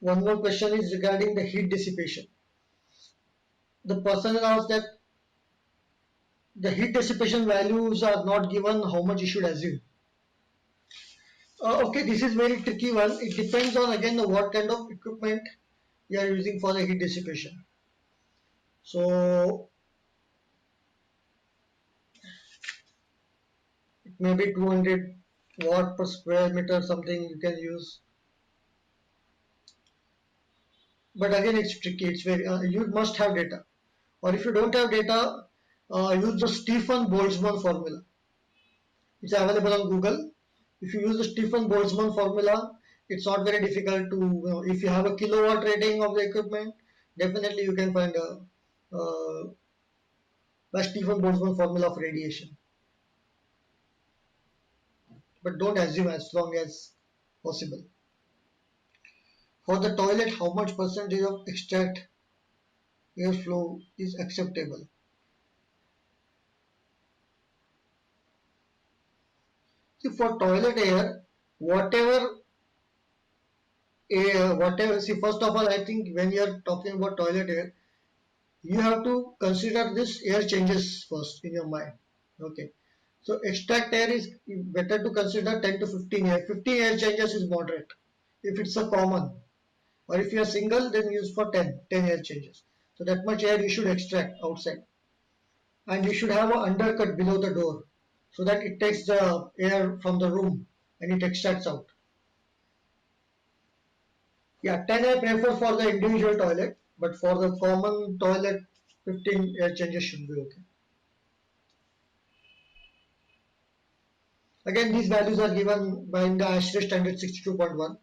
One more question is regarding the heat dissipation. The person asked that the heat dissipation values are not given, how much you should assume. Okay, this is very tricky one. It depends on again what kind of equipment you are using for the heat dissipation. So it may be 200 watt per square meter, something you can use. But again, it's tricky. It's very you must have data, or if you don't have data, use the Stephen-Boltzmann formula. It's available on Google. If you use the Stephen-Boltzmann formula, it's not very difficult to, if you have a kilowatt rating of the equipment, definitely you can find the Stephen-Boltzmann formula of radiation. But don't assume as long as possible. For the toilet, how much percentage of extract airflow is acceptable? See, for toilet air, whatever see, first of all, I think when you are talking about toilet air, you have to consider this air changes first in your mind. Okay, so extract air is better to consider 10 to 15 air. 15 air changes is moderate if it's a common, or if you are single, then use for 10 air changes. So that much air you should extract outside, and you should have an undercut below the door so that it takes the air from the room and it extracts out. Yeah, 10 I prefer for the individual toilet, but for the common toilet, 15 air changes should be okay. Again, these values are given by the ASHRAE standard 62.1.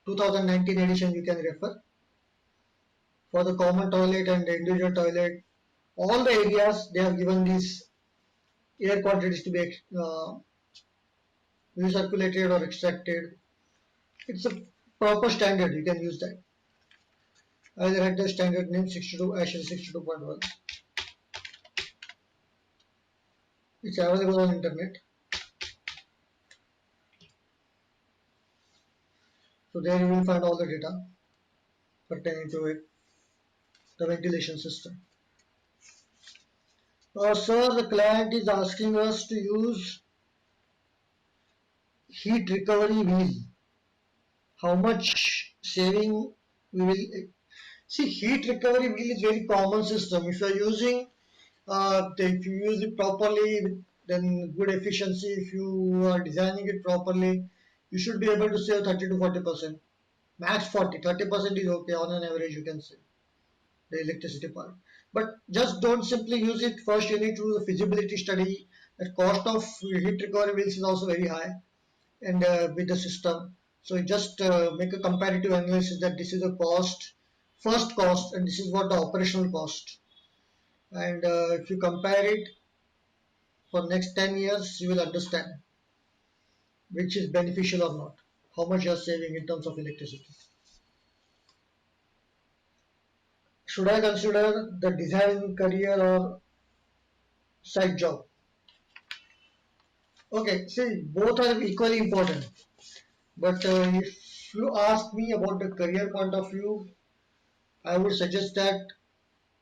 2019 edition you can refer. For the common toilet and the individual toilet, all the areas they have given these air quantities to be recirculated or extracted. It's a proper standard, you can use that. I will write the standard name 62 ASHRAE 62.1. It's available on internet. So there you will find all the data pertaining to it, the ventilation system. Sir, the client is asking us to use heat recovery wheel. How much saving we will see? Heat recovery wheel is very common system. If you are using, if you use it properly, then good efficiency. If you are designing it properly, you should be able to save 30 to 40%. Max 40, 30% is okay on an average. You can save the electricity part, but just don't simply use it. First you need to do the feasibility study. The cost of heat recovery wheels is also very high, and with the system, so just make a comparative analysis that this is the first cost, and this is what the operational cost, and if you compare it for next 10 years, you will understand which is beneficial or not, how much you are saving in terms of electricity. Should I consider the design career or side job? Okay, see, both are equally important. But if you ask me about the career point of view, I would suggest that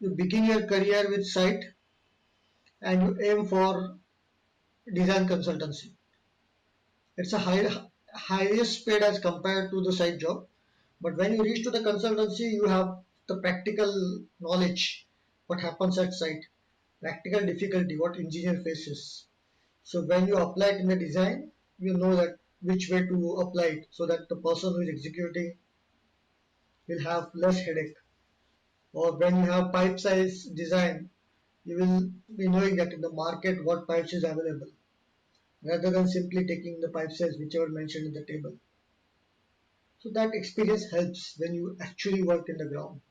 you begin your career with site and you aim for design consultancy. It's a highest paid as compared to the site job. But when you reach to the consultancy, you have the practical knowledge, what happens at site, practical difficulty, what engineer faces. So when you apply it in the design, you know that which way to apply it, so that the person who is executing will have less headache. Or when you have pipe size design, you will be knowing that in the market what pipes is available, rather than simply taking the pipe size whichever mentioned in the table. So that experience helps when you actually work in the ground.